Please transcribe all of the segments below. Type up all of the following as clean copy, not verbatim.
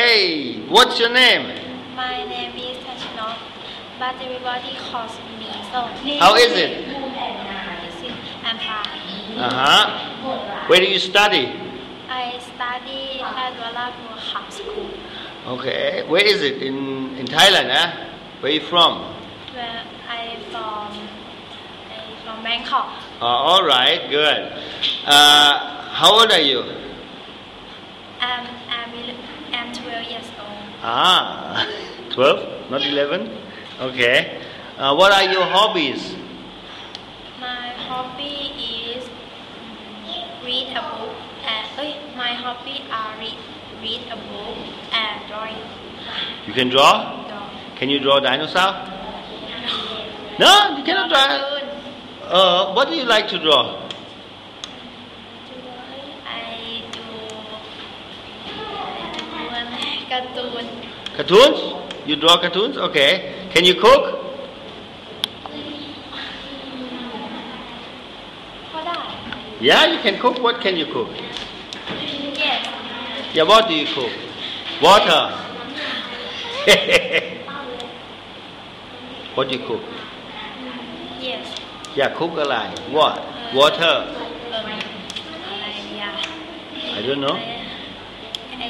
Okay, what's your name? My name is Tachinok, but everybody calls me so. How is it? I'm fine. Where do you study? I study at Wallapur High School, Okay, where is it? In Thailand, huh? Where are you from? where I'm from Bangkok. All right, good. How old are you? I'm 12 years old. 12, not 11. Okay. What are your hobbies? My hobby is read a book. My hobby are read a book and drawing. You can draw? Can you draw a dinosaur? No, you cannot draw. What do you like to draw? I do cartoon. Cartoons? You draw cartoons? Okay. Can you cook? ก็ได้ Yeah, you can cook. What can you cook? Yes. Yeah, what do you cook? Water. What do you cook? Yes. Yeah, cook อะไร What? Water. อะไรเนี่ย I don't know. I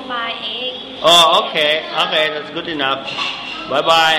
buy egg. Oh, okay. Okay, that's good enough. Bye bye.